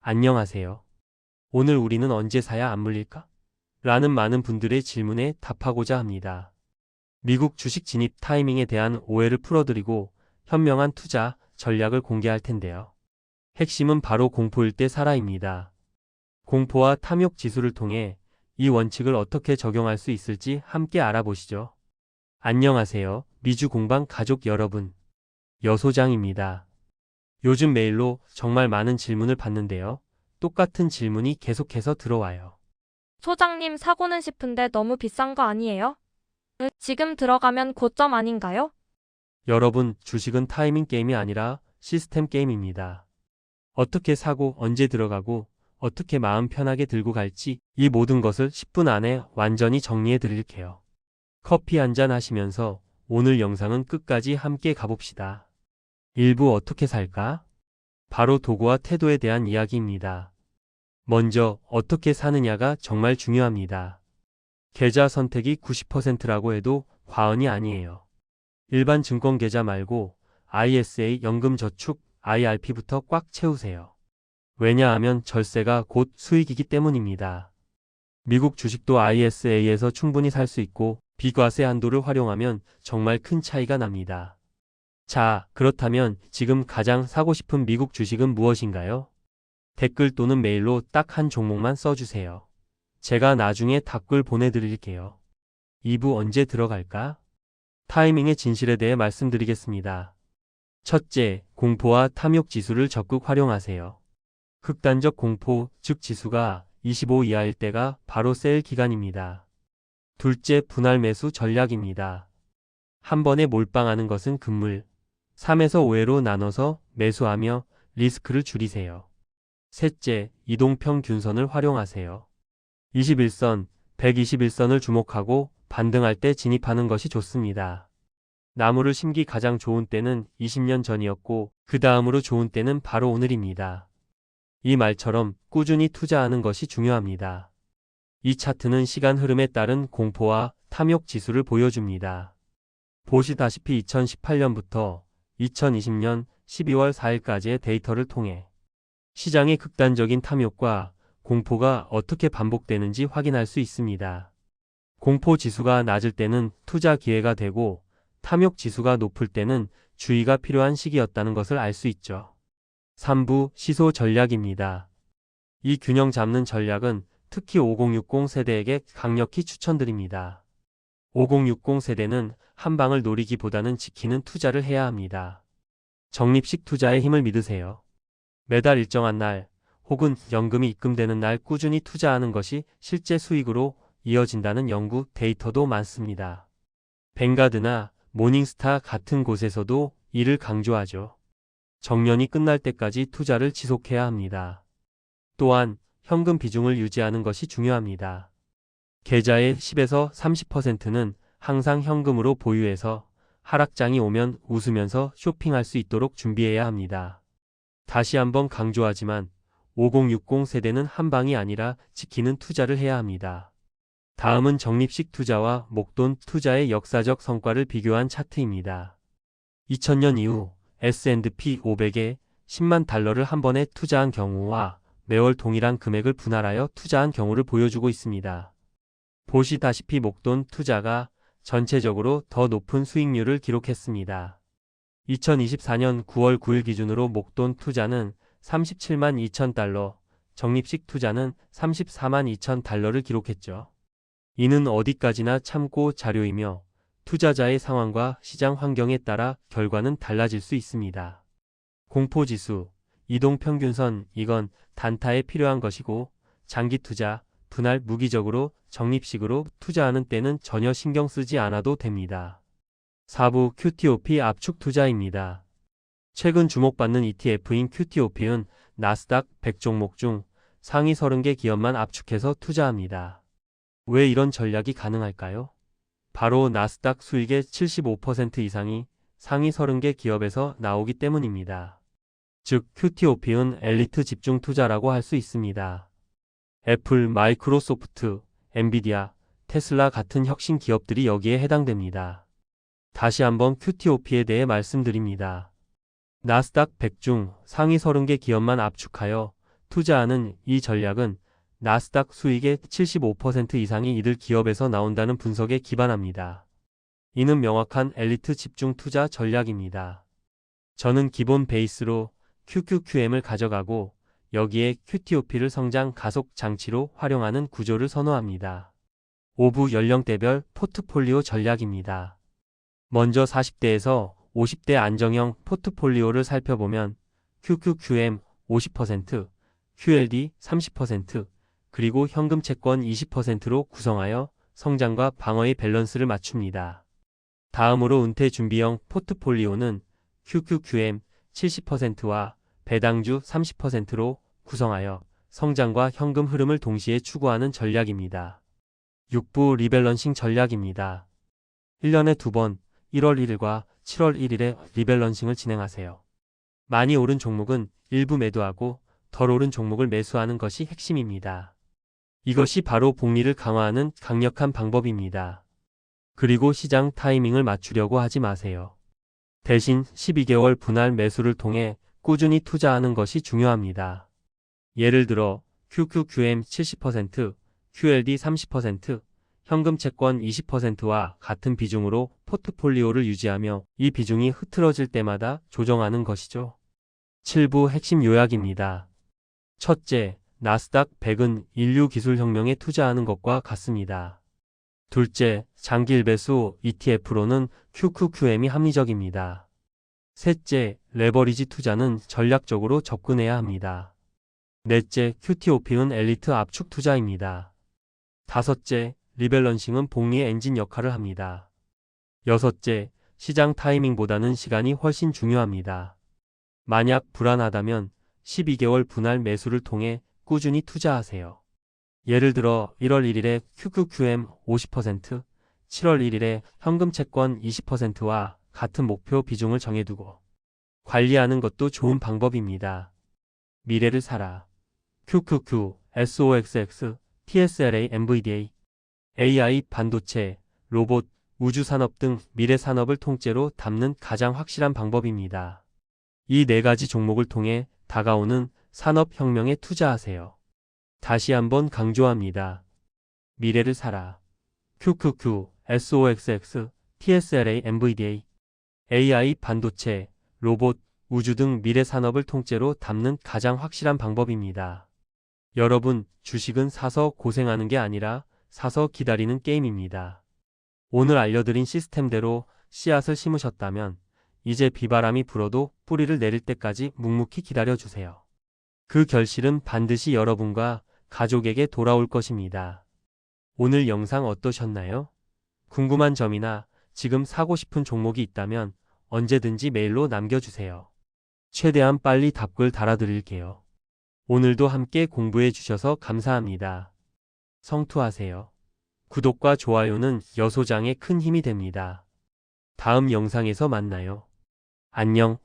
안녕하세요. 오늘 우리는 언제 사야 안 물릴까? 라는 많은 분들의 질문에 답하고자 합니다. 미국 주식 진입 타이밍에 대한 오해를 풀어드리고 현명한 투자 전략을 공개할 텐데요. 핵심은 바로 공포일 때 사라입니다. 공포와 탐욕 지수를 통해 이 원칙을 어떻게 적용할 수 있을지 함께 알아보시죠. 안녕하세요. 미주 공방 가족 여러분. 여소장입니다. 요즘 메일로 정말 많은 질문을 받는데요. 똑같은 질문이 계속해서 들어와요. 소장님 사고는 싶은데 너무 비싼 거 아니에요? 지금 들어가면 고점 아닌가요? 여러분, 주식은 타이밍 게임이 아니라 시스템 게임입니다. 어떻게 사고 언제 들어가고 어떻게 마음 편하게 들고 갈지 이 모든 것을 10분 안에 완전히 정리해 드릴게요. 커피 한잔 하시면서 오늘 영상은 끝까지 함께 가봅시다. 1부 어떻게 살까? 바로 도구와 태도에 대한 이야기입니다. 먼저 어떻게 사느냐가 정말 중요합니다. 계좌 선택이 90%라고 해도 과언이 아니에요. 일반 증권 계좌 말고 ISA 연금저축 IRP부터 꽉 채우세요. 왜냐하면 절세가 곧 수익이기 때문입니다. 미국 주식도 ISA에서 충분히 살 수 있고 비과세 한도를 활용하면 정말 큰 차이가 납니다. 자, 그렇다면 지금 가장 사고 싶은 미국 주식은 무엇인가요? 댓글 또는 메일로 딱 한 종목만 써주세요. 제가 나중에 답글 보내드릴게요. 2부 언제 들어갈까? 타이밍의 진실에 대해 말씀드리겠습니다. 첫째, 공포와 탐욕 지수를 적극 활용하세요. 극단적 공포, 즉 지수가 25 이하일 때가 바로 세일 기간입니다. 둘째, 분할 매수 전략입니다. 한 번에 몰빵하는 것은 금물. 3에서 5회로 나눠서 매수하며 리스크를 줄이세요. 셋째, 이동평균선을 활용하세요. 21선, 121선을 주목하고 반등할 때 진입하는 것이 좋습니다. 나무를 심기 가장 좋은 때는 20년 전이었고 그 다음으로 좋은 때는 바로 오늘입니다. 이 말처럼 꾸준히 투자하는 것이 중요합니다. 이 차트는 시간 흐름에 따른 공포와 탐욕 지수를 보여줍니다. 보시다시피 2018년부터 2020년 12월 4일까지의 데이터를 통해 시장의 극단적인 탐욕과 공포가 어떻게 반복되는지 확인할 수 있습니다. 공포 지수가 낮을 때는 투자 기회가 되고 탐욕 지수가 높을 때는 주의가 필요한 시기였다는 것을 알 수 있죠. 3부 시소 전략입니다. 이 균형 잡는 전략은 특히 5060 세대에게 강력히 추천드립니다. 5060 세대는 한 방을 노리기보다는 지키는 투자를 해야 합니다. 적립식 투자의 힘을 믿으세요. 매달 일정한 날 혹은 연금이 입금되는 날 꾸준히 투자하는 것이 실제 수익으로 이어진다는 연구 데이터도 많습니다. 뱅가드나 모닝스타 같은 곳에서도 이를 강조하죠. 정년이 끝날 때까지 투자를 지속해야 합니다. 또한 현금 비중을 유지하는 것이 중요합니다. 계좌의 10에서 30%는 항상 현금으로 보유해서 하락장이 오면 웃으면서 쇼핑할 수 있도록 준비해야 합니다. 다시 한번 강조하지만 5060 세대는 한 방이 아니라 지키는 투자를 해야 합니다. 다음은 적립식 투자와 목돈 투자의 역사적 성과를 비교한 차트입니다. 2000년 이후 S&P 500에 10만 달러를 한 번에 투자한 경우와 매월 동일한 금액을 분할하여 투자한 경우를 보여주고 있습니다. 보시다시피 목돈 투자가 전체적으로 더 높은 수익률을 기록했습니다. 2024년 9월 9일 기준으로 목돈 투자는 37만 2천 달러, 적립식 투자는 34만 2천 달러를 기록했죠. 이는 어디까지나 참고 자료이며 투자자의 상황과 시장 환경에 따라 결과는 달라질 수 있습니다. 공포지수, 이동평균선, 이건 단타에 필요한 것이고 장기 투자, 분할 무기적으로 적립식으로 투자하는 때는 전혀 신경 쓰지 않아도 됩니다. 4부 QTOP 압축 투자입니다. 최근 주목받는 ETF인 QTOP는 나스닥 100 종목 중 상위 30개 기업만 압축해서 투자합니다. 왜 이런 전략이 가능할까요? 바로 나스닥 수익의 75% 이상이 상위 30개 기업에서 나오기 때문입니다. 즉 QTOP는 엘리트 집중 투자라고 할 수 있습니다. 애플, 마이크로소프트, 엔비디아, 테슬라 같은 혁신 기업들이 여기에 해당됩니다. 다시 한번 QTOP에 대해 말씀드립니다. 나스닥 100 중 상위 30개 기업만 압축하여 투자하는 이 전략은 나스닥 수익의 75% 이상이 이들 기업에서 나온다는 분석에 기반합니다. 이는 명확한 엘리트 집중 투자 전략입니다. 저는 기본 베이스로 QQQM을 가져가고 여기에 QTOP를 성장 가속 장치로 활용하는 구조를 선호합니다. 5부 연령대별 포트폴리오 전략입니다. 먼저 40대에서 50대 안정형 포트폴리오를 살펴보면 QQQM 50%, QLD 30%, 그리고 현금 채권 20%로 구성하여 성장과 방어의 밸런스를 맞춥니다. 다음으로 은퇴 준비형 포트폴리오는 QQQM 70%와 배당주 30%로 구성하여 성장과 현금 흐름을 동시에 추구하는 전략입니다. 6부 리밸런싱 전략입니다. 1년에 2번 1월 1일과 7월 1일에 리밸런싱을 진행하세요. 많이 오른 종목은 일부 매도하고 덜 오른 종목을 매수하는 것이 핵심입니다. 이것이 바로 복리를 강화하는 강력한 방법입니다. 그리고 시장 타이밍을 맞추려고 하지 마세요. 대신 12개월 분할 매수를 통해 꾸준히 투자하는 것이 중요합니다. 예를 들어 QQQM 70%, QLD 30%, 현금 채권 20%와 같은 비중으로 포트폴리오를 유지하며 이 비중이 흐트러질 때마다 조정하는 것이죠. 7부 핵심 요약입니다. 첫째, 나스닥 100은 인류 기술 혁명에 투자하는 것과 같습니다. 둘째, 장기 일배수 ETF로는 QQQM이 합리적입니다. 셋째, 레버리지 투자는 전략적으로 접근해야 합니다. 넷째, QTOP는 엘리트 압축 투자입니다. 다섯째, 리밸런싱은 복리의 엔진 역할을 합니다. 여섯째, 시장 타이밍보다는 시간이 훨씬 중요합니다. 만약 불안하다면 12개월 분할 매수를 통해 꾸준히 투자하세요. 예를 들어 1월 1일에 QQQM 50%, 7월 1일에 현금 채권 20%와 같은 목표 비중을 정해두고 관리하는 것도 좋은 방법입니다. 미래를 사라. QQQ, SOXX, TSLA, NVDA, AI, 반도체, 로봇, 우주산업 등 미래 산업을 통째로 담는 가장 확실한 방법입니다. 이 네 가지 종목을 통해 다가오는 산업혁명에 투자하세요. 다시 한번 강조합니다. 미래를 사라. QQQ, SOXX, TSLA, NVDA, AI, 반도체, 로봇, 우주 등 미래 산업을 통째로 담는 가장 확실한 방법입니다. 여러분, 주식은 사서 고생하는 게 아니라 사서 기다리는 게임입니다. 오늘 알려드린 시스템대로 씨앗을 심으셨다면 이제 비바람이 불어도 뿌리를 내릴 때까지 묵묵히 기다려주세요. 그 결실은 반드시 여러분과 가족에게 돌아올 것입니다. 오늘 영상 어떠셨나요? 궁금한 점이나 지금 사고 싶은 종목이 있다면 언제든지 메일로 남겨주세요. 최대한 빨리 답글 달아드릴게요. 오늘도 함께 공부해 주셔서 감사합니다. 성투하세요. 구독과 좋아요는 여소장에 큰 힘이 됩니다. 다음 영상에서 만나요. 안녕.